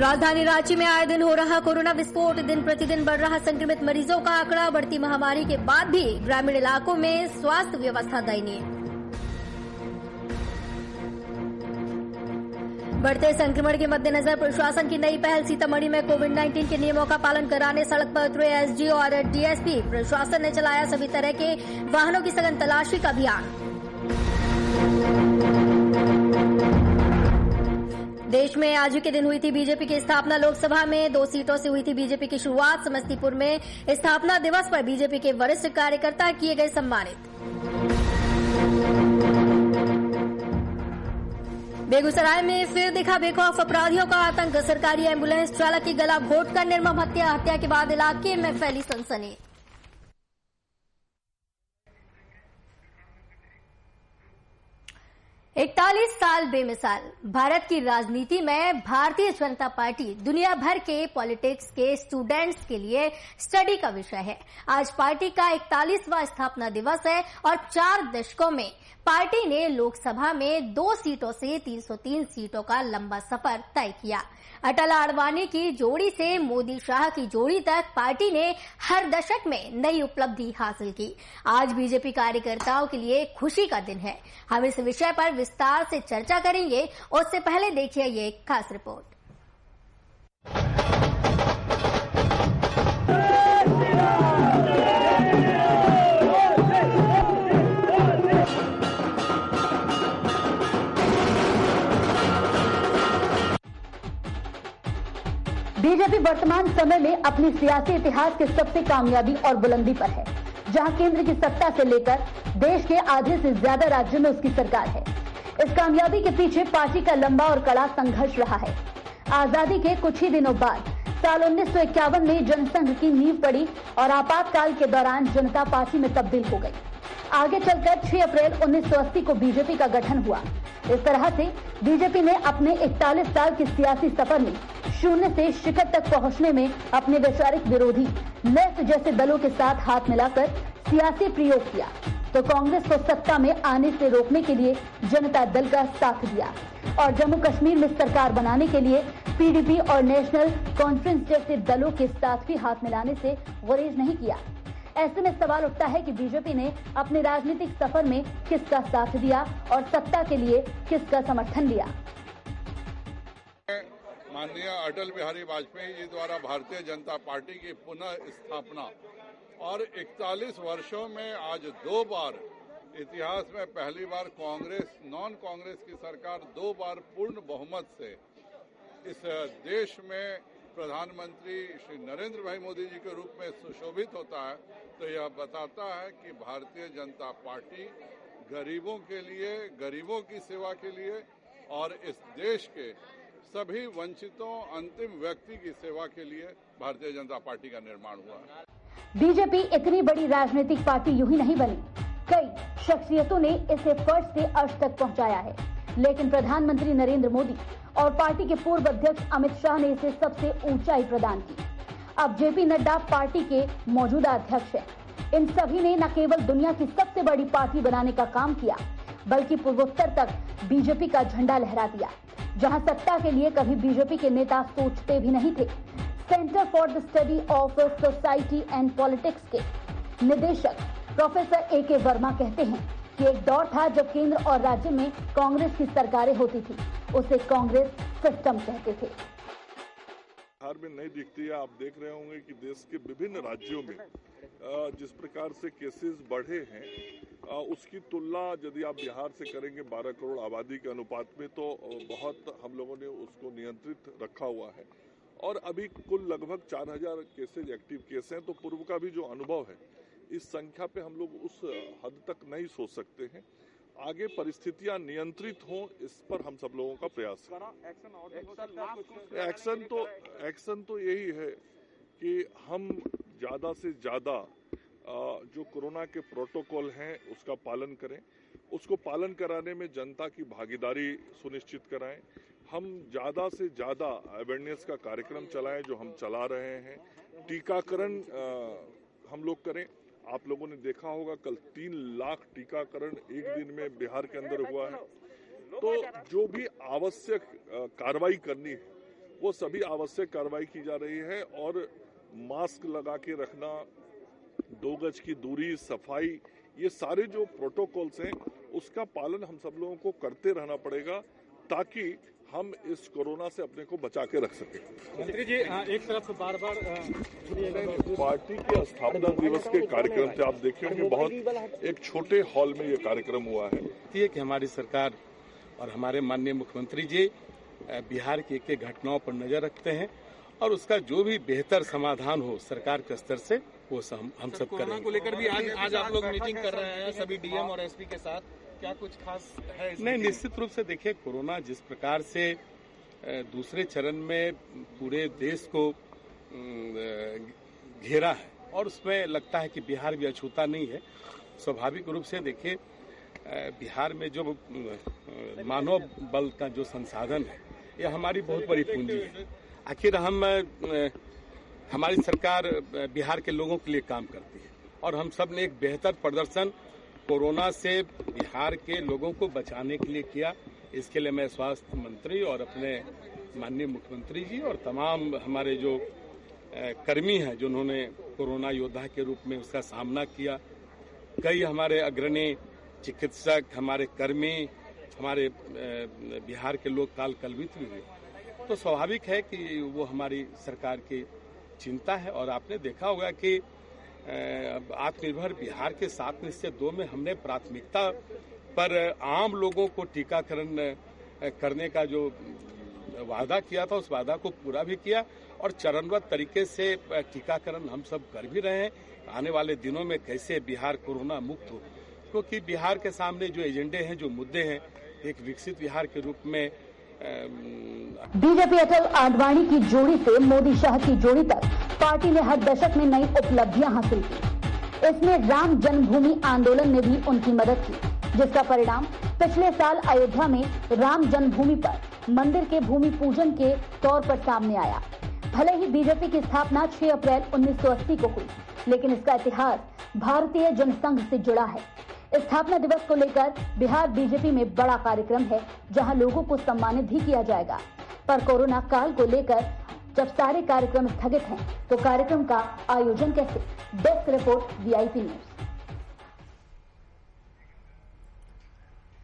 राजधानी रांची में आए दिन हो रहा कोरोना विस्फोट, दिन प्रतिदिन बढ़ रहा संक्रमित मरीजों का आंकड़ा। बढ़ती महामारी के बाद भी ग्रामीण इलाकों में स्वास्थ्य व्यवस्था दयनीय। बढ़ते संक्रमण के मद्देनजर प्रशासन की नई पहल, सीतामढ़ी में कोविड-19 के नियमों का पालन कराने सड़क पर उतरे एसडी और डीएसपी। प्रशासन ने चलाया सभी तरह के वाहनों की सघन तलाशी का अभियान। देश में आज के दिन हुई थी बीजेपी की स्थापना। लोकसभा में 2 सीटों से हुई थी बीजेपी की शुरुआत। समस्तीपुर में स्थापना दिवस पर बीजेपी के वरिष्ठ कार्यकर्ता किए गए सम्मानित। बेगूसराय में फिर दिखा बेखौफ अपराधियों का आतंक। सरकारी एम्बुलेंस चालक की गला घोंटकर निर्मम हत्या। हत्या के बाद इलाके में फैली सनसनी। इकतालीस साल बेमिसाल। भारत की राजनीति में भारतीय जनता पार्टी दुनिया भर के पॉलिटिक्स के स्टूडेंट्स के लिए स्टडी का विषय है। आज पार्टी का 41वां स्थापना दिवस है और 4 दशकों में पार्टी ने लोकसभा में 2 सीटों से 303 सीटों का लंबा सफर तय किया। अटल आडवाणी की जोड़ी से मोदी शाह की जोड़ी तक पार्टी ने हर दशक में नई उपलब्धि हासिल की। आज बीजेपी कार्यकर्ताओं के लिए खुशी का दिन है। हम इस विषय पर विस्तार से चर्चा करेंगे। उससे पहले देखिए ये खास रिपोर्ट। बीजेपी वर्तमान समय में अपनी सियासी इतिहास के सबसे कामयाबी और बुलंदी पर है, जहां केंद्र की सत्ता से लेकर देश के आधे से ज्यादा राज्यों में उसकी सरकार है। इस कामयाबी के पीछे पार्टी का लंबा और कड़ा संघर्ष रहा है। आजादी के कुछ ही दिनों बाद साल 1951 में जनसंघ की नींव पड़ी और आपातकाल के दौरान जनता पार्टी में तब्दील हो गई। आगे चलकर 6 अप्रैल 1980 को बीजेपी का गठन हुआ। इस तरह से बीजेपी ने अपने 41 साल के सियासी सफर में शून्य से शिखर तक पहुंचने में अपने वैचारिक विरोधी लेफ्ट जैसे दलों के साथ हाथ मिलाकर सियासी प्रयोग किया, तो कांग्रेस को सत्ता में आने से रोकने के लिए जनता दल का साथ दिया और जम्मू कश्मीर में सरकार बनाने के लिए पीडीपी और नेशनल कॉन्फ्रेंस जैसे दलों के साथ भी हाथ मिलाने से गुरेज नहीं किया। ऐसे में सवाल उठता है कि बीजेपी ने अपने राजनीतिक सफर में किसका साथ दिया और सत्ता के लिए किसका समर्थन लिया। माननीय अटल बिहारी वाजपेयी जी द्वारा भारतीय जनता पार्टी की पुनः स्थापना और 41 वर्षों में आज 2 बार इतिहास में पहली बार कांग्रेस नॉन कांग्रेस की सरकार 2 बार पूर्ण बहुमत से इस देश में प्रधानमंत्री श्री नरेंद्र भाई मोदी जी के रूप में सुशोभित होता है, तो यह बताता है कि भारतीय जनता पार्टी गरीबों के लिए, गरीबों की सेवा के लिए और इस देश के सभी वंचितों अंतिम व्यक्ति की सेवा के लिए भारतीय जनता पार्टी का निर्माण हुआ है। बीजेपी इतनी बड़ी राजनीतिक पार्टी यूं ही नहीं बनी। कई शख्सियतों ने इसे फर्श से अर्श तक पहुंचाया है, लेकिन प्रधानमंत्री नरेंद्र मोदी और पार्टी के पूर्व अध्यक्ष अमित शाह ने इसे सबसे ऊंचाई प्रदान की। अब जेपी नड्डा पार्टी के मौजूदा अध्यक्ष हैं। इन सभी ने न केवल दुनिया की सबसे बड़ी पार्टी बनाने का काम किया, बल्कि पूर्वोत्तर तक बीजेपी का झंडा लहरा दिया, जहां सत्ता के लिए कभी बीजेपी के नेता सोचते भी नहीं थे। Centre for the study of society and politics के निदेशक प्रोफेसर ए.के. वर्मा कहते हैं कि एक दौर था जब केंद्र और राज्य में कांग्रेस की सरकारें होती थी, उसे कांग्रेस सिस्टम कहते थे। बिहार में नहीं दिखती है। आप देख रहे होंगे कि देश के विभिन्न राज्यों में जिस प्रकार से केसेस बढ़े हैं, उसकी तुलना यदि आप बिहार से करेंगे 12 करोड़ आबादी के अनुपात में, तो बहुत हम लोगों ने उसको नियंत्रित रखा हुआ है। और अभी कुल लगभग 4000 केसेज एक्टिव केस हैं। तो पूर्व का भी जो अनुभव है, इस संख्या पे हम लोग उस हद तक नहीं सोच सकते हैं। आगे परिस्थितियां नियंत्रित हों, इस पर हम सब लोगों का प्रयास है। एक्शन तो यही है कि हम ज्यादा से ज्यादा जो कोरोना के प्रोटोकॉल हैं उसका पालन करें, उसको पालन कराने में जनता की भागीदारी सुनिश्चित कराएं। हम ज्यादा से ज्यादा अवेयरनेस का कार्यक्रम चलाएं, जो हम चला रहे हैं। टीकाकरण हम लोग करें। आप लोगों ने देखा होगा कल 3 लाख टीकाकरण एक दिन में बिहार के अंदर हुआ है। तो जो भी आवश्यक कार्रवाई करनी है वो सभी आवश्यक कार्रवाई की जा रही है और मास्क लगा के रखना, 2 गज की दूरी, सफाई, ये सारे जो प्रोटोकॉल्स हैं उसका पालन हम सब लोगों को करते रहना पड़ेगा ताकि हम इस कोरोना से अपने को बचा के रख सकें। मंत्री जी, एक तरफ बार-बार पार्टी के स्थापना दिवस के कार्यक्रम से आप देखे होंगे बहुत एक छोटे हॉल में ये कार्यक्रम हुआ है। कि हमारी सरकार और हमारे माननीय मुख्यमंत्री जी बिहार की एक घटनाओं पर नजर रखते हैं और उसका जो भी बेहतर समाधान हो सरकार के स्तर से वो हम सब करेंगे। कोरोना को लेकर भी आज आप लोग मीटिंग कर रहे हैं सभी डीएम और एसपी के साथ, क्या कुछ खास है? नहीं, निश्चित रूप से देखिए, कोरोना जिस प्रकार से दूसरे चरण में पूरे देश को घेरा है और उसमें लगता है कि बिहार भी अछूता नहीं है। स्वाभाविक रूप से देखिए, बिहार में जो मानव बल का जो संसाधन है यह हमारी बहुत बड़ी पूंजी है। आखिर हमारी सरकार बिहार के लोगों के लिए काम करती है और हम सब ने एक बेहतर प्रदर्शन कोरोना से बिहार के लोगों को बचाने के लिए किया। इसके लिए मैं स्वास्थ्य मंत्री और अपने माननीय मुख्यमंत्री जी और तमाम हमारे जो कर्मी हैं जिन्होंने कोरोना योद्धा के रूप में उसका सामना किया, कई हमारे अग्रणी चिकित्सक, हमारे कर्मी, हमारे बिहार के लोग काल कलवित भी हुए, तो स्वाभाविक है कि वो हमारी सरकार की चिंता है। और आपने देखा होगा कि आत्मनिर्भर बिहार के 7 निश्चय 2 में हमने प्राथमिकता पर आम लोगों को टीकाकरण करने का जो वादा किया था उस वादा को पूरा भी किया और चरणबद्ध तरीके से टीकाकरण हम सब कर भी रहे हैं। आने वाले दिनों में कैसे बिहार कोरोना मुक्त हो, क्योंकि बिहार के सामने जो एजेंडे हैं, जो मुद्दे हैं, एक विकसित बिहार के रूप में बीजेपी अटल आडवाणी की जोड़ी से मोदी शाह की जोड़ी तक पार्टी ने हर दशक में नई उपलब्धियां हासिल की। इसमें राम जन्मभूमि आंदोलन ने भी उनकी मदद की, जिसका परिणाम पिछले साल अयोध्या में राम जन्मभूमि पर मंदिर के भूमि पूजन के तौर पर सामने आया। भले ही बीजेपी की स्थापना 6 अप्रैल 1980 को हुई, लेकिन इसका इतिहास भारतीय जनसंघ से जुड़ा है। स्थापना दिवस को लेकर बिहार बीजेपी में बड़ा कार्यक्रम है, जहां लोगों को सम्मानित भी किया जाएगा। पर कोरोना काल को लेकर जब सारे कार्यक्रम स्थगित हैं, तो कार्यक्रम का आयोजन कैसे? Desk report, VIP news.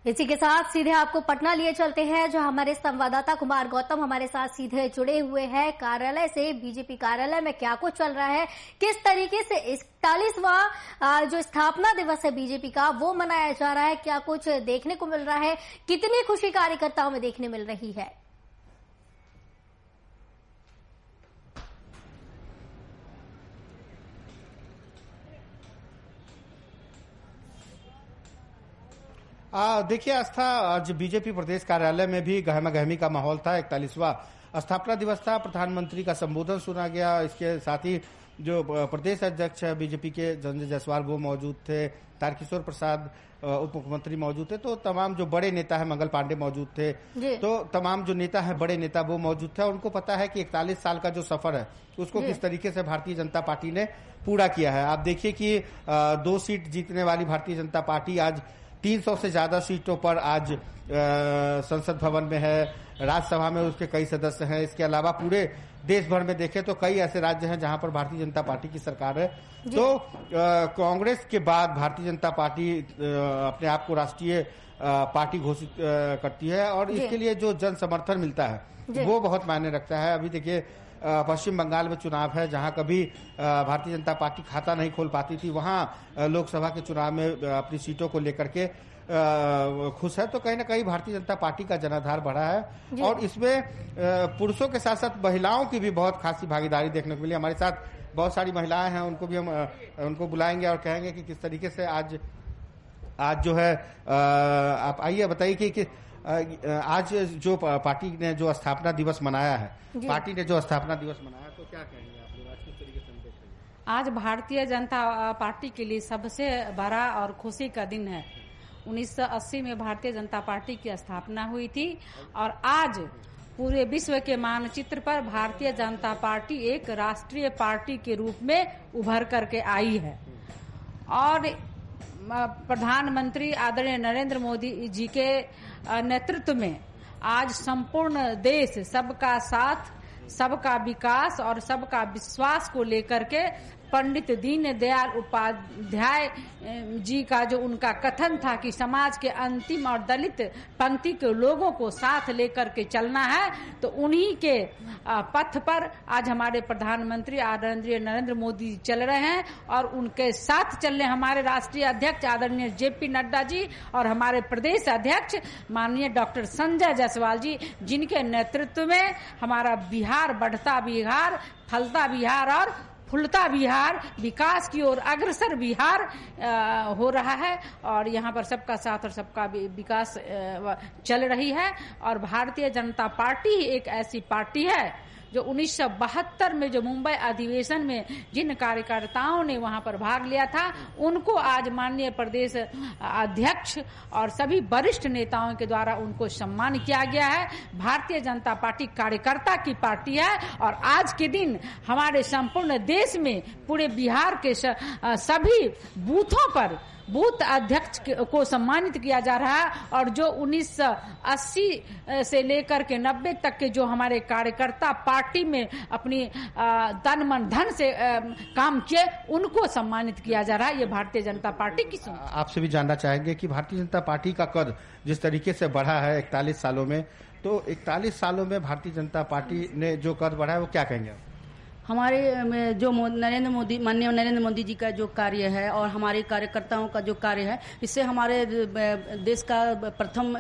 इसी के साथ सीधे आपको पटना लिए चलते हैं, जो हमारे संवाददाता कुमार गौतम हमारे साथ सीधे जुड़े हुए हैं। कार्यालय से, बीजेपी कार्यालय में क्या कुछ चल रहा है, किस तरीके से 41वां जो स्थापना दिवस है बीजेपी का वो मनाया जा रहा है, क्या कुछ देखने को मिल रहा है, कितनी खुशी कार्यकर्ताओं में देखने मिल रही है? देखिए आस्था, आज बीजेपी प्रदेश कार्यालय में भी गहमा गहमी का माहौल था। 41वां स्थापना दिवस था, प्रधानमंत्री का संबोधन सुना गया। इसके साथ ही जो प्रदेश अध्यक्ष बीजेपी के संजय जायसवाल वो मौजूद थे, तारकिशोर प्रसाद उप मुख्यमंत्री मौजूद थे, तो तमाम जो बड़े नेता है, मंगल पांडे मौजूद थे, तो तमाम जो नेता है, बड़े नेता वो मौजूद थे। उनको पता है कि 41 साल का जो सफर है उसको किस तरीके से भारतीय जनता पार्टी ने पूरा किया है। आप देखिए कि 2 सीट जीतने वाली भारतीय जनता पार्टी आज 300 से ज्यादा सीटों पर आज संसद भवन में है, राज्यसभा में उसके कई सदस्य हैं। इसके अलावा पूरे देश भर में देखें तो कई ऐसे राज्य हैं जहां पर भारतीय जनता पार्टी की सरकार है। तो कांग्रेस के बाद भारतीय जनता पार्टी अपने आप को राष्ट्रीय पार्टी घोषित करती है और इसके लिए जो जन समर्थन मिलता है वो बहुत मायने रखता है। अभी देखिए पश्चिम बंगाल में चुनाव है, जहां कभी भारतीय जनता पार्टी खाता नहीं खोल पाती थी, वहां लोकसभा के चुनाव में अपनी सीटों को लेकर के खुश है। तो कहीं ना कहीं भारतीय जनता पार्टी का जनाधार बढ़ा है और इसमें पुरुषों के साथ साथ महिलाओं की भी बहुत खासी भागीदारी देखने को मिली। हमारे साथ बहुत सारी महिलाएं हैं, उनको भी हम उनको बुलाएंगे और कहेंगे कि किस तरीके से आज जो है आप आइए बताइए कि आज जो पार्टी ने जो स्थापना दिवस मनाया है, पार्टी ने जो स्थापना दिवस मनाया, तो क्या कहेंगे आप लोग, आज किस तरीके से देखेंगे? आज भारतीय जनता पार्टी के लिए सबसे बड़ा और खुशी का दिन है। 1980 में भारतीय जनता पार्टी की स्थापना हुई थी और आज पूरे विश्व के मानचित्र पर भारतीय जनता पार्टी एक राष्ट्रीय पार्टी के रूप में उभर करके आई है। और प्रधानमंत्री आदरणीय नरेंद्र मोदी जी के नेतृत्व में आज संपूर्ण देश सबका साथ सबका विकास और सबका विश्वास को लेकर के पंडित दीनदयाल उपाध्याय जी का जो उनका कथन था कि समाज के अंतिम और दलित पंक्ति के लोगों को साथ लेकर के चलना है, तो उन्हीं के पथ पर आज हमारे प्रधानमंत्री आदरणीय नरेंद्र मोदी चल रहे हैं और उनके साथ चलने हमारे राष्ट्रीय अध्यक्ष आदरणीय जेपी नड्डा जी और हमारे प्रदेश अध्यक्ष माननीय डॉक्टर संजय जायसवाल जी, जिनके नेतृत्व में हमारा बिहार बढ़ता बिहार, फलता बिहार और फुलता बिहार, विकास की ओर अग्रसर बिहार हो रहा है। और यहाँ पर सबका साथ और सबका विकास चल रही है। और भारतीय जनता पार्टी एक ऐसी पार्टी है जो 1972 में जो मुंबई अधिवेशन में जिन कार्यकर्ताओं ने वहां पर भाग लिया था, उनको आज माननीय प्रदेश अध्यक्ष और सभी वरिष्ठ नेताओं के द्वारा उनको सम्मान किया गया है। भारतीय जनता पार्टी कार्यकर्ता की पार्टी है और आज के दिन हमारे संपूर्ण देश में पूरे बिहार के सभी बूथों पर बूथ अध्यक्ष को सम्मानित किया जा रहा है। और जो 1980 से लेकर के 90 तक के जो हमारे कार्यकर्ता पार्टी में अपनी तन मन धन से काम किए, उनको सम्मानित किया जा रहा है। ये भारतीय जनता पार्टी की सोच। आपसे भी जानना चाहेंगे कि भारतीय जनता पार्टी का कद जिस तरीके से बढ़ा है 41 सालों में, तो 41 सालों में भारतीय जनता पार्टी ने जो कद बढ़ा है वो क्या कहेंगे? हमारे जो माननीय नरेंद्र मोदी जी का जो कार्य है और हमारे कार्यकर्ताओं का जो कार्य है, इससे हमारे देश का प्रथम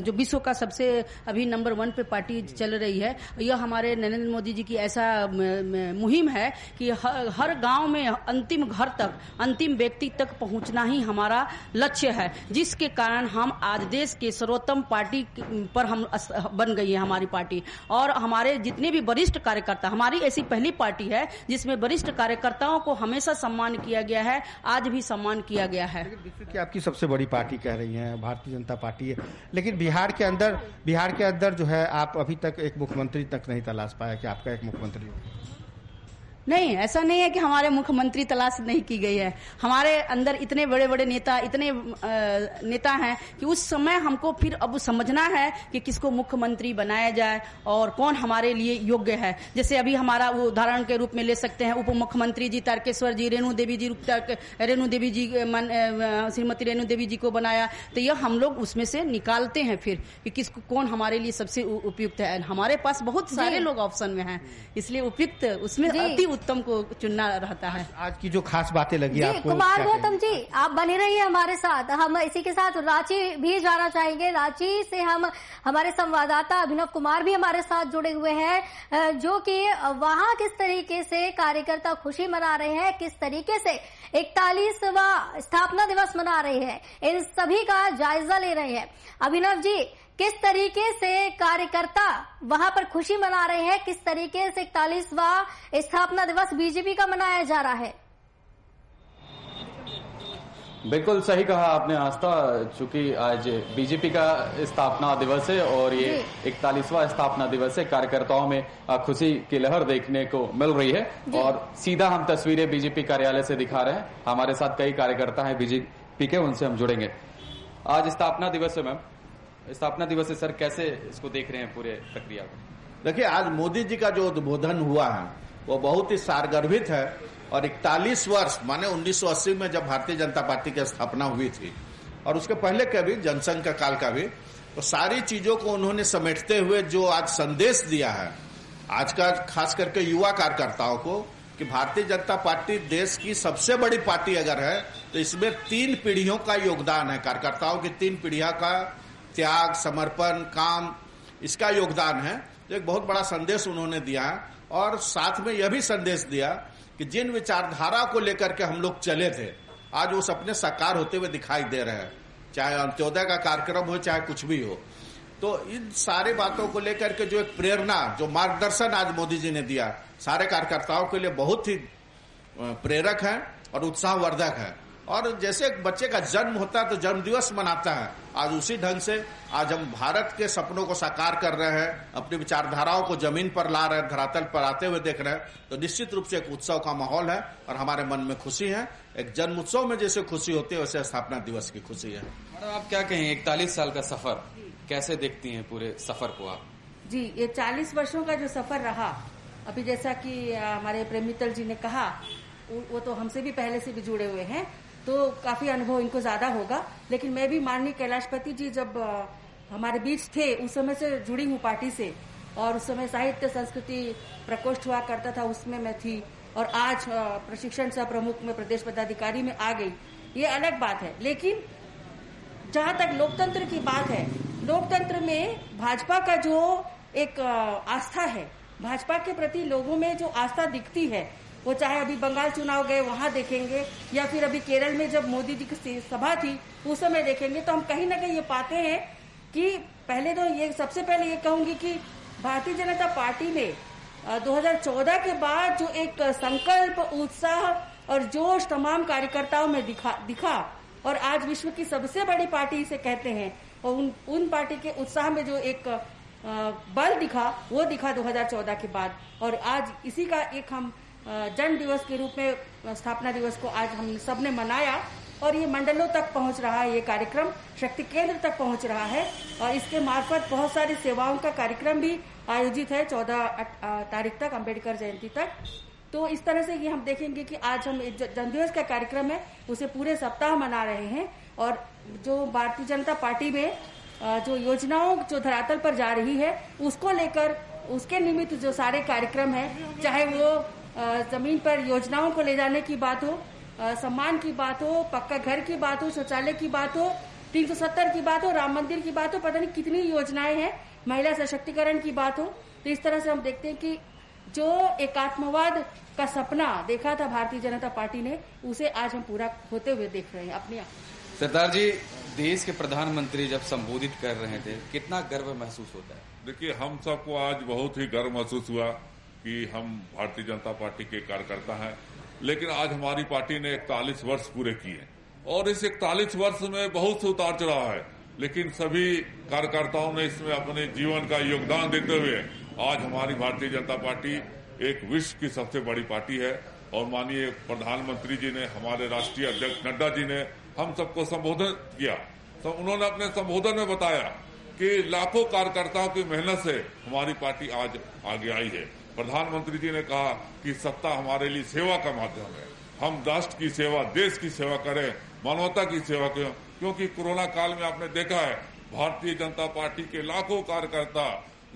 जो विश्व का सबसे अभी नंबर 1 पे पार्टी चल रही है। यह हमारे नरेंद्र मोदी जी की ऐसा मुहिम है कि हर गांव में अंतिम घर तक, अंतिम व्यक्ति तक पहुंचना ही हमारा लक्ष्य है, जिसके कारण हम आज देश के सर्वोत्तम पार्टी पर हम बन गई है हमारी पार्टी। और हमारे जितने भी वरिष्ठ कार्यकर्ता, हमारी ऐसी पहली पार्टी है जिसमें वरिष्ठ कार्यकर्ताओं को हमेशा सम्मान किया गया है, आज भी सम्मान किया गया है। कि आपकी सबसे बड़ी पार्टी कह रही हैं भारतीय जनता पार्टी है, लेकिन बिहार के अंदर जो है आप अभी तक एक मुख्यमंत्री तक नहीं तलाश पाया कि आपका एक मुख्यमंत्री हो। नहीं, ऐसा नहीं है कि हमारे मुख्यमंत्री तलाश नहीं की गई है। हमारे अंदर इतने बड़े बड़े नेता, इतने नेता हैं कि उस समय हमको फिर अब समझना है कि किसको मुख्यमंत्री बनाया जाए और कौन हमारे लिए योग्य है। जैसे अभी हमारा उदाहरण के रूप में ले सकते हैं उप मुख्यमंत्री जी तारकेश्वर जी, रेणु देवी जी श्रीमती रेणु देवी जी को बनाया, तो यह हम लोग उसमें से निकालते हैं फिर कि किसको कौन हमारे लिए सबसे उपयुक्त है। हमारे पास बहुत सारे लोग ऑप्शन में हैं, इसलिए उपयुक्त उसमें अति उत्तम को चुनना रहता है। आज की जो खास बातें लगी आपको? कुमार गौतम जी, आप बने रहिए हमारे साथ। हम इसी के साथ रांची भी जाना चाहेंगे। रांची से हम हमारे संवाददाता अभिनव कुमार भी हमारे साथ जुड़े हुए हैं, जो कि वहां किस तरीके से कार्यकर्ता खुशी मना रहे हैं, किस तरीके से 41वां स्थापना दिवस मना रहे हैं, इन सभी का जायजा ले रहे हैं। अभिनव जी, किस तरीके से कार्यकर्ता वहां पर खुशी मना रहे हैं, किस तरीके से 41वां स्थापना दिवस बीजेपी का मनाया जा रहा है? बिल्कुल सही कहा आपने आस्था, चूंकि आज बीजेपी का स्थापना दिवस है और ये 41वां स्थापना दिवस है। कार्यकर्ताओं में खुशी की लहर देखने को मिल रही है और सीधा हम तस्वीरें बीजेपी कार्यालय से दिखा रहे हैं। हमारे साथ कई कार्यकर्ता हैं बीजेपी के, उनसे हम जुड़ेंगे। आज स्थापना दिवस है, मैम, स्थापना दिवस है सर, कैसे इसको देख रहे हैं पूरे प्रक्रिया को? देखिए, आज मोदी जी का जो उद्बोधन हुआ है वो बहुत ही सारगर्भित है और 41 वर्ष माने 1980 में जब भारतीय जनता पार्टी की स्थापना हुई थी और उसके पहले का भी जनसंघ का काल का भी, तो सारी चीजों को उन्होंने समेटते हुए जो आज संदेश दिया है आज का, खास करके युवा कार्यकर्ताओं को, कि भारतीय जनता पार्टी देश की सबसे बड़ी पार्टी अगर है तो इसमें 3 पीढ़ियों का योगदान है। कार्यकर्ताओं की 3 पीढ़ियों का त्याग, समर्पण, काम, इसका योगदान है। तो एक बहुत बड़ा संदेश उन्होंने दिया है और साथ में यह भी संदेश दिया कि जिन विचारधारा को लेकर के हम लोग चले थे, आज वो सपने साकार होते हुए दिखाई दे रहे हैं, चाहे अंत्योदय का कार्यक्रम हो, चाहे कुछ भी हो। तो इन सारी बातों को लेकर के जो एक प्रेरणा, जो मार्गदर्शन आज मोदी जी ने दिया, सारे कार्यकर्ताओं के लिए बहुत ही प्रेरक है और उत्साहवर्धक है। और जैसे एक बच्चे का जन्म होता है तो जन्म दिवस मनाता है, आज उसी ढंग से आज हम भारत के सपनों को साकार कर रहे हैं, अपनी विचारधाराओं को जमीन पर ला रहे हैं, धरातल पर आते हुए देख रहे हैं। तो निश्चित रूप से एक उत्सव का माहौल है और हमारे मन में खुशी है। एक जन्म उत्सव में जैसे खुशी होती है वैसे स्थापना दिवस की खुशी है। मैडम, आप क्या कहें, 41 साल का सफर कैसे देखती हैं पूरे सफर को आप? जी, ये 40 वर्षों का जो सफर रहा अभी जैसा कि हमारे प्रेम मित्तल जी ने कहा, वो तो हमसे भी पहले से भी जुड़े हुए हैं, तो काफी अनुभव इनको ज्यादा होगा। लेकिन मैं भी माननीय कैलाशपति जी जब हमारे बीच थे उस समय से जुड़ी हूँ पार्टी से, और उस समय साहित्य संस्कृति प्रकोष्ठ हुआ करता था, उसमें मैं थी, और आज प्रशिक्षण सह प्रमुख में प्रदेश पदाधिकारी में आ गई, ये अलग बात है। लेकिन जहां तक लोकतंत्र की बात है, लोकतंत्र में भाजपा का जो एक आस्था है, भाजपा के प्रति लोगों में जो आस्था दिखती है, वो चाहे अभी बंगाल चुनाव गए वहां देखेंगे, या फिर अभी केरल में जब मोदी जी की सभा थी उस समय देखेंगे, तो हम कहीं ना कहीं ये पाते हैं कि पहले तो ये सबसे पहले ये कहूंगी कि भारतीय जनता पार्टी में 2014 के बाद जो एक संकल्प, उत्साह और जोश तमाम कार्यकर्ताओं में दिखा और आज विश्व की सबसे बड़ी पार्टी इसे कहते हैं, और उन पार्टी के उत्साह में जो एक बल दिखा, वो दिखा 2014 के बाद। और आज इसी का एक हम जन्म दिवस के रूप में स्थापना दिवस को आज हम सब ने मनाया, और ये मंडलों तक पहुंच रहा है, ये कार्यक्रम शक्ति केंद्र तक पहुंच रहा है, और इसके मार्फत बहुत सारी सेवाओं का कार्यक्रम भी आयोजित है 14 तारीख तक, अम्बेडकर जयंती तक। तो इस तरह से ये हम देखेंगे कि आज हम जन्मदिवस का कार्यक्रम है उसे पूरे सप्ताह मना रहे हैं, और जो भारतीय जनता पार्टी में जो योजनाओं जो धरातल पर जा रही है उसको लेकर, उसके निमित्त जो सारे कार्यक्रम है, चाहे वो जमीन पर योजनाओं को ले जाने की बात हो, सम्मान की बात हो, पक्का घर की बात हो, शौचालय की बात हो, 370 की बात हो, राम मंदिर की बात हो, पता नहीं कितनी योजनाएं हैं, महिला सशक्तिकरण की बात हो। तो इस तरह से हम देखते हैं कि जो एकात्मवाद का सपना देखा था भारतीय जनता पार्टी ने, उसे आज हम पूरा होते हुए देख रहे हैं अपने। सरदार जी, देश के प्रधानमंत्री जब संबोधित कर रहे थे, कितना गर्व महसूस होता है? देखिए, हम सबको आज बहुत ही गर्व महसूस हुआ कि हम भारतीय जनता पार्टी के कार्यकर्ता हैं, लेकिन आज हमारी पार्टी ने 41 वर्ष पूरे किए, और इस 41 वर्ष में बहुत से उतार चढ़ाव है, लेकिन सभी कार्यकर्ताओं ने इसमें अपने जीवन का योगदान देते हुए आज हमारी भारतीय जनता पार्टी एक विश्व की सबसे बड़ी पार्टी है। और माननीय प्रधानमंत्री जी ने, हमारे राष्ट्रीय अध्यक्ष नड्डा जी ने हम सबको संबोधन किया, तो उन्होंने अपने संबोधन में बताया कि लाखों कार्यकर्ताओं की मेहनत से हमारी पार्टी आज आगे आई है। प्रधानमंत्री जी ने कहा कि सत्ता हमारे लिए सेवा का माध्यम है, हम राष्ट्र की सेवा, देश की सेवा करें, मानवता की सेवा करें, क्योंकि कोरोना काल में आपने देखा है भारतीय जनता पार्टी के लाखों कार्यकर्ता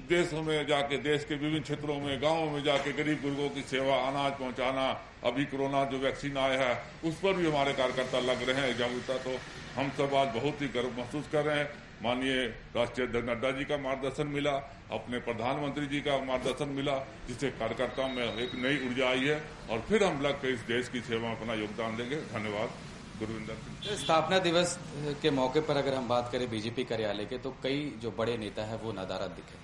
देशों में जाके, देश के विभिन्न क्षेत्रों में, गांवों में जाके गरीब गुरबों की सेवा, अनाज पहुंचाना, अभी कोरोना जो वैक्सीन आया है उस पर भी हमारे कार्यकर्ता लग रहे हैं जागरूकता। तो हम सब आज बहुत ही गर्व महसूस कर रहे हैं। माननीय राष्ट्रीय अध्यक्ष नड्डा जी का मार्गदर्शन मिला, अपने प्रधानमंत्री जी का मार्गदर्शन मिला, जिससे कार्यकर्ताओं में एक नई ऊर्जा आई है, और फिर हम लग कर इस देश की सेवा में अपना योगदान देंगे। धन्यवाद। गुरविंदर सिंह। स्थापना दिवस के मौके पर अगर हम बात करें बीजेपी कार्यालय के, तो कई जो बड़े नेता है वो नदारद दिखे।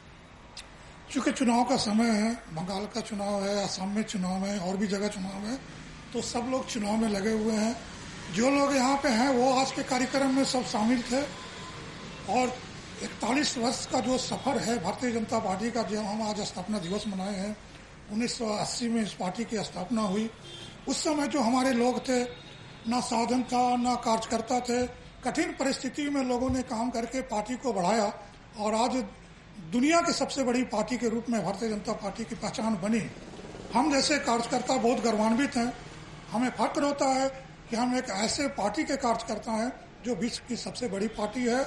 चूंकि चुनाव का समय है, बंगाल का चुनाव है, असम में चुनाव है, और भी जगह चुनाव है, तो सब लोग चुनाव में लगे हुए हैं। जो लोग यहाँ पे हैं वो आज के कार्यक्रम में सब शामिल थे, और 41 वर्ष का जो सफर है भारतीय जनता पार्टी का, जो हम आज स्थापना दिवस मनाए हैं, 1980 में इस पार्टी की स्थापना हुई। उस समय जो हमारे लोग थे, ना साधन था, ना कार्यकर्ता थे, कठिन परिस्थिति में लोगों ने काम करके पार्टी को बढ़ाया, और आज दुनिया की सबसे बड़ी पार्टी के रूप में भारतीय जनता पार्टी की पहचान बनी। हम जैसे कार्यकर्ता बहुत गर्वान्वित हैं, हमें फक्र होता है कि हम एक ऐसे पार्टी के कार्यकर्ता हैं जो विश्व की सबसे बड़ी पार्टी है,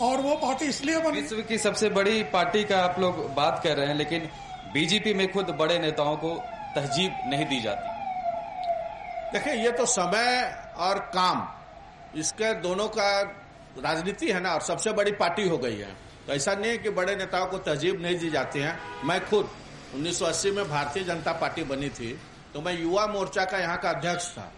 और वो पार्टी इसलिए बनी। विश्व की सबसे बड़ी पार्टी का आप लोग बात कर रहे हैं, लेकिन बीजेपी में खुद बड़े नेताओं को तरजीब नहीं दी जाती। देखिए, ये तो समय और काम, इसके दोनों का राजनीति है ना, और सबसे बड़ी पार्टी हो गई है, तो ऐसा नहीं है कि बड़े नेताओं को तरजीब नहीं दी जाती है। मैं खुद 1980 में भारतीय जनता पार्टी बनी थी, तो मैं युवा मोर्चा का यहाँ का अध्यक्ष था,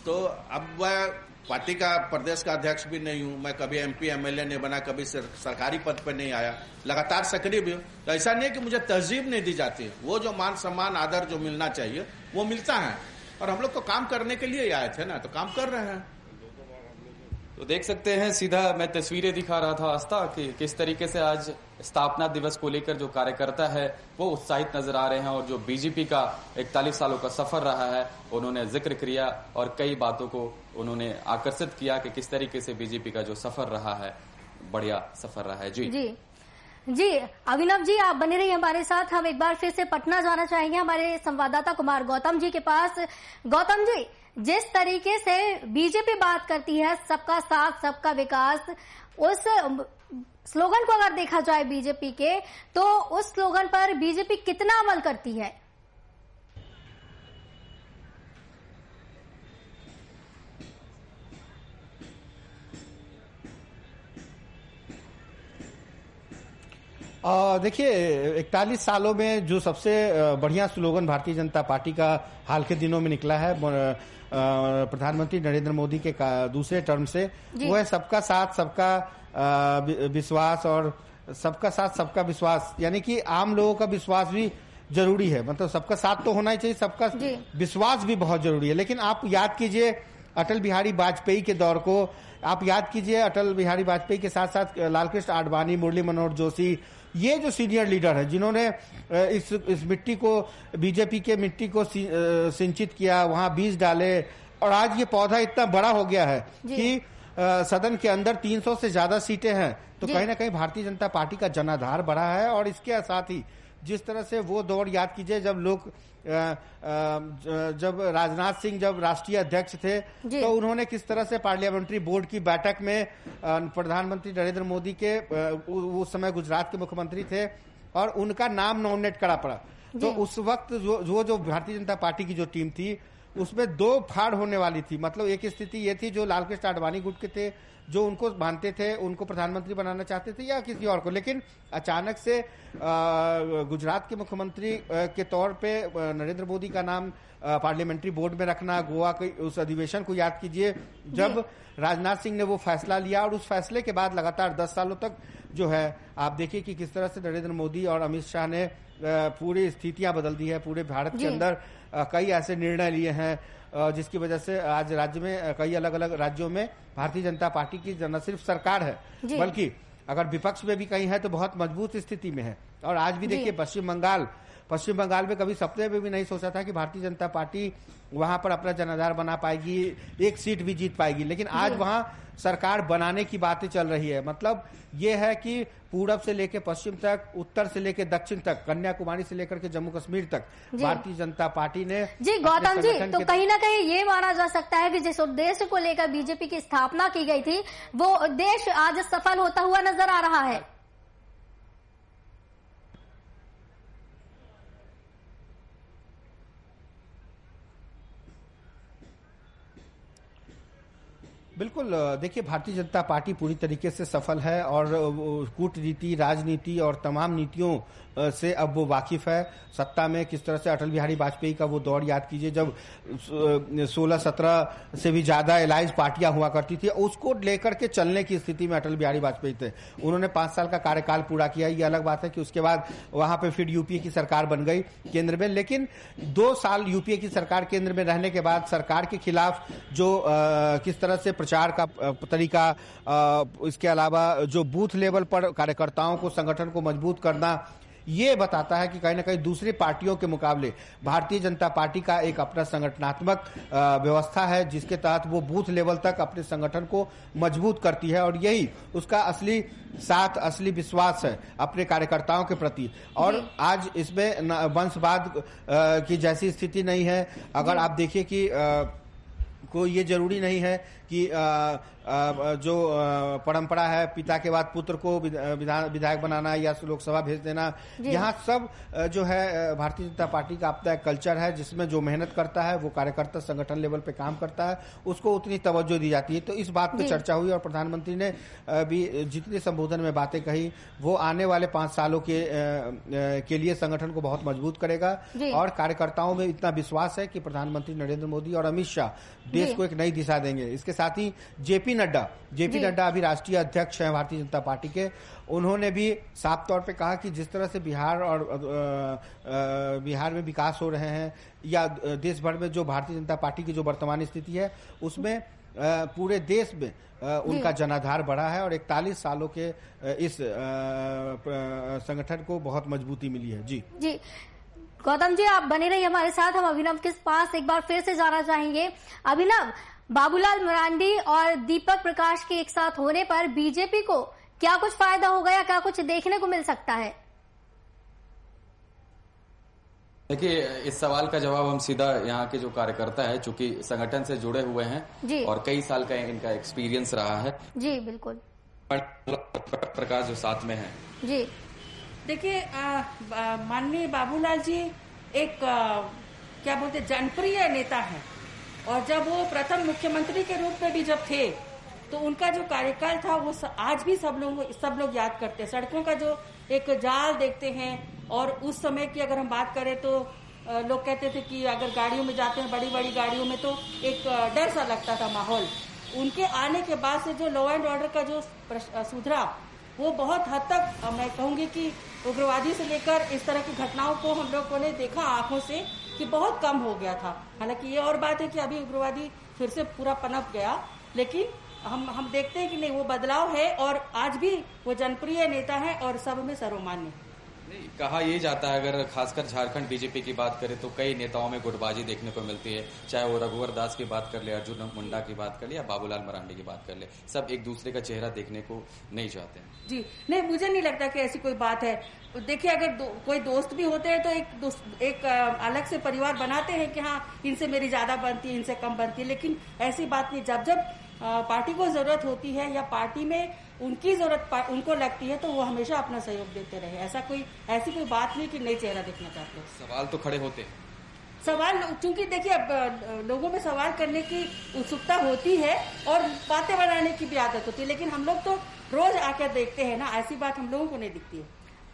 तो अब मैं पार्टी का प्रदेश का अध्यक्ष भी नहीं हूँ, मैं कभी MP MLA नहीं बना, कभी सरकारी पद पर नहीं आया, लगातार सक्रिय भी हूँ। तो ऐसा नहीं है कि मुझे तरजीब नहीं दी जाती है, वो जो मान सम्मान आदर जो मिलना चाहिए वो मिलता है, और हम लोग तो काम करने के लिए आए थे ना, तो काम कर रहे हैं। तो देख सकते हैं, सीधा मैं तस्वीरें दिखा रहा था आस्था कि किस तरीके से आज स्थापना दिवस को लेकर जो कार्यकर्ता है वो उत्साहित नजर आ रहे हैं, और जो बीजेपी का 41 सालों का सफर रहा है उन्होंने जिक्र किया, और कई बातों को उन्होंने आकर्षित किया कि किस तरीके से बीजेपी का जो सफर रहा है बढ़िया सफर रहा है। जी जी अभिनव जी, आप बने रहिए हमारे साथ। हम एक बार फिर से पटना जाना चाहेंगे हमारे संवाददाता कुमार गौतम जी के पास। गौतम जी, जिस तरीके से बीजेपी बात करती है सबका साथ सबका विकास, उस स्लोगन को अगर देखा जाए बीजेपी के, तो उस स्लोगन पर बीजेपी कितना अमल करती है? देखिए 41 सालों में जो सबसे बढ़िया स्लोगन भारतीय जनता पार्टी का हाल के दिनों में निकला है प्रधानमंत्री नरेंद्र मोदी के दूसरे टर्म से, वो है सबका साथ सबका विश्वास। और सबका साथ सबका विश्वास यानी कि आम लोगों का विश्वास भी जरूरी है, मतलब सबका साथ तो होना ही चाहिए, सबका विश्वास भी बहुत जरूरी है। लेकिन आप याद कीजिए अटल बिहारी वाजपेयी के दौर को, आप याद कीजिए अटल बिहारी वाजपेयी के साथ साथ लालकृष्ण आडवाणी, मुरली मनोहर जोशी, ये जो सीनियर लीडर है जिन्होंने इस मिट्टी को, बीजेपी के मिट्टी को सिंचित किया, वहां बीज डाले, और आज ये पौधा इतना बड़ा हो गया है कि सदन के अंदर 300 से ज्यादा सीटें हैं। तो कहीं ना कहीं भारतीय जनता पार्टी का जनाधार बढ़ा है। और इसके साथ ही जिस तरह से वो दौर याद कीजिए जब लोग जब राजनाथ सिंह जब राष्ट्रीय अध्यक्ष थे तो उन्होंने किस तरह से पार्लियामेंट्री बोर्ड की बैठक में प्रधानमंत्री नरेंद्र मोदी के, उस समय गुजरात के मुख्यमंत्री थे, और उनका नाम नॉमिनेट करा पड़ा। तो उस वक्त जो भारतीय जनता पार्टी की जो टीम थी उसमें दो फाड़ होने वाली थी। मतलब एक स्थिति ये थी जो लालकृष्ण आडवाणी गुट के थे, जो उनको मानते थे, उनको प्रधानमंत्री बनाना चाहते थे या किसी और को, लेकिन अचानक से गुजरात के मुख्यमंत्री के तौर पे नरेंद्र मोदी का नाम पार्लियामेंट्री बोर्ड में रखना, गोवा के उस अधिवेशन को याद कीजिए जब राजनाथ सिंह ने वो फैसला लिया, और उस फैसले के बाद लगातार 10 सालों तक जो है आप देखिए कि किस तरह से नरेंद्र मोदी और अमित शाह ने पूरी स्थितियां बदल दी है। पूरे भारत के अंदर कई ऐसे निर्णय लिए हैं जिसकी वजह से आज राज्य में, कई अलग अलग राज्यों में भारतीय जनता पार्टी की न सिर्फ सरकार है बल्कि अगर विपक्ष में भी कहीं है तो बहुत मजबूत स्थिति में है। और आज भी देखिए पश्चिम बंगाल में कभी सपने में भी नहीं सोचा था कि भारतीय जनता पार्टी वहां पर अपना जनाधार बना पाएगी, एक सीट भी जीत पाएगी, लेकिन आज वहां सरकार बनाने की बातें चल रही है। मतलब ये है कि पूरब से लेकर पश्चिम तक, उत्तर से लेकर दक्षिण तक, कन्याकुमारी से लेकर के जम्मू कश्मीर तक भारतीय जनता पार्टी ने जी गौतम जी, तो कहीं ना कहीं ये माना जा सकता है कि जिस उद्देश्य को लेकर बीजेपी की स्थापना की गई थी वो उद्देश्य आज सफल होता हुआ नजर आ रहा है। बिल्कुल, देखिए भारतीय जनता पार्टी पूरी तरीके से सफल है और कूटनीति, राजनीति और तमाम नीतियों से अब वो वाकिफ है। सत्ता में किस तरह से अटल बिहारी वाजपेयी का वो दौर याद कीजिए जब 16-17 से भी ज्यादा एलायंस पार्टियां हुआ करती थी, उसको लेकर के चलने की स्थिति में अटल बिहारी वाजपेयी थे। उन्होंने 5 साल का कार्यकाल पूरा किया, ये अलग बात है कि उसके बाद वहां पे फिर यूपीए की सरकार बन गई केंद्र में, लेकिन 2 साल यूपीए की सरकार केंद्र में रहने के बाद सरकार के खिलाफ जो किस तरह से प्रचार का तरीका, इसके अलावा जो बूथ लेवल पर कार्यकर्ताओं को, संगठन को मजबूत करना, ये बताता है कि कहीं ना कहीं दूसरी पार्टियों के मुकाबले भारतीय जनता पार्टी का एक अपना संगठनात्मक व्यवस्था है जिसके तहत वो बूथ लेवल तक अपने संगठन को मजबूत करती है, और यही उसका असली साथ, असली विश्वास है अपने कार्यकर्ताओं के प्रति। और आज इसमें वंशवाद की जैसी स्थिति नहीं है। अगर आप देखिए कि को ये जरूरी नहीं है कि जो परंपरा है पिता के बाद पुत्र को विधायक बनाना या लोकसभा भेज देना, यहाँ सब जो है भारतीय जनता पार्टी का अपना एक कल्चर है जिसमें जो मेहनत करता है वो कार्यकर्ता संगठन लेवल पे काम करता है, उसको उतनी तवज्जो दी जाती है। तो इस बात पे चर्चा हुई और प्रधानमंत्री ने भी जितने संबोधन में बातें कही वो आने वाले 5 सालों के लिए संगठन को बहुत मजबूत करेगा। और कार्यकर्ताओं में इतना विश्वास है कि प्रधानमंत्री नरेंद्र मोदी और अमित शाह देश को एक नई दिशा देंगे। इसके साथ ही जेपी नड्डा अभी राष्ट्रीय अध्यक्ष हैं भारतीय जनता पार्टी के, उन्होंने भी साफ तौर पे कहा कि जिस तरह से बिहार में विकास हो रहे हैं या देश भर में जो भारतीय जनता पार्टी की जो वर्तमान स्थिति है उसमें पूरे देश में उनका जनाधार बढ़ा है और 41 सालों के इस संगठन को बहुत मजबूती मिली है। जी गौतम जी, आप बने रहिए हमारे साथ। हम अभिनव के पास एक बार फिर से जाना चाहेंगे। अभिनव, बाबूलाल मरांडी और दीपक प्रकाश के एक साथ होने पर बीजेपी को क्या कुछ फायदा होगा या क्या कुछ देखने को मिल सकता है? देखिए, इस सवाल का जवाब हम सीधा यहाँ के जो कार्यकर्ता है, चूंकि संगठन से जुड़े हुए हैं जी, और कई साल का इनका एक्सपीरियंस रहा है जी, बिल्कुल। प्रकाश जो साथ में है जी, देखिए माननीय बाबूलाल जी एक क्या बोलते जनप्रिय नेता है, और जब वो प्रथम मुख्यमंत्री के रूप में भी जब थे तो उनका जो कार्यकाल था वो आज भी सब लोग याद करते हैं। सड़कों का जो एक जाल देखते हैं, और उस समय की अगर हम बात करें तो लोग कहते थे कि अगर गाड़ियों में जाते हैं, बड़ी बड़ी गाड़ियों में, तो एक डर सा लगता था माहौल। उनके आने के बाद से जो लॉ एंड ऑर्डर का जो सुधरा, वो बहुत हद तक मैं कहूंगी कि उग्रवादी से लेकर इस तरह की घटनाओं को हम लोगों ने देखा आंखों से कि बहुत कम हो गया था। हालांकि ये और बात है कि अभी उग्रवादी फिर से पूरा पनप गया, लेकिन हम देखते हैं कि नहीं, वो बदलाव है और आज भी वो जनप्रिय नेता है और सब में सर्वमान्य। कहा यह जाता है, अगर खासकर झारखंड बीजेपी की बात करें तो कई नेताओं में गुटबाजी देखने को मिलती है, चाहे वो रघुवर दास की बात कर ले, अर्जुन मुंडा की बात कर ले या बाबूलाल मरांडी की बात कर ले, सब एक दूसरे का चेहरा देखने को नहीं चाहते हैं जी। नहीं, मुझे नहीं लगता कि ऐसी कोई बात है। देखिए, अगर कोई दोस्त भी होते हैं तो एक अलग से परिवार बनाते हैं कि हाँ, इनसे मेरी ज्यादा बनती है, इनसे कम बनती है, लेकिन ऐसी बात नहीं। जब पार्टी को जरूरत होती है या पार्टी में उनकी जरूरत उनको लगती है तो वो हमेशा अपना सहयोग देते रहे। ऐसी कोई बात नहीं कि नई चेहरा देखना चाहते हैं। सवाल तो खड़े होते हैं, सवाल चूंकि देखिए अब लोगों में सवाल करने की उत्सुकता होती है और बातें बनाने की भी आदत होती है, लेकिन हम लोग तो रोज आकर देखते हैं ना, ऐसी बात हम लोगों को नहीं दिखती है।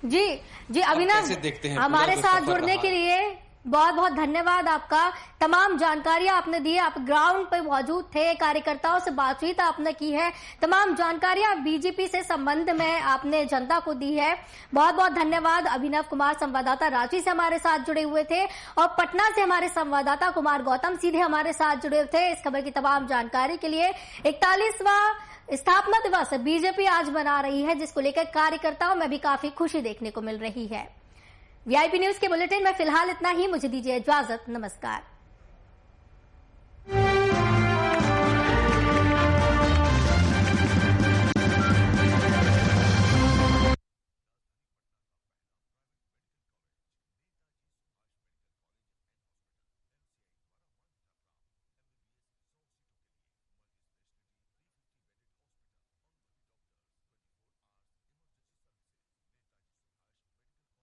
जी अभिनव, हमारे साथ जुड़ने के लिए बहुत बहुत धन्यवाद आपका। तमाम जानकारियां आपने दी है, आप ग्राउंड पे मौजूद थे, कार्यकर्ताओं से बातचीत आपने की है, तमाम जानकारियां बीजेपी से संबंध में आपने जनता को दी है। बहुत बहुत धन्यवाद। अभिनव कुमार संवाददाता रांची से हमारे साथ जुड़े हुए थे, और पटना से हमारे संवाददाता कुमार गौतम सीधे हमारे साथ जुड़े हुए थे इस खबर की तमाम जानकारी के लिए। 41वां स्थापना दिवस बीजेपी आज मना रही है, जिसको लेकर कार्यकर्ताओं में भी काफी खुशी देखने को मिल रही है। वीआईपी न्यूज के बुलेटिन में फिलहाल इतना ही। मुझे दीजिए इजाजत। नमस्कार।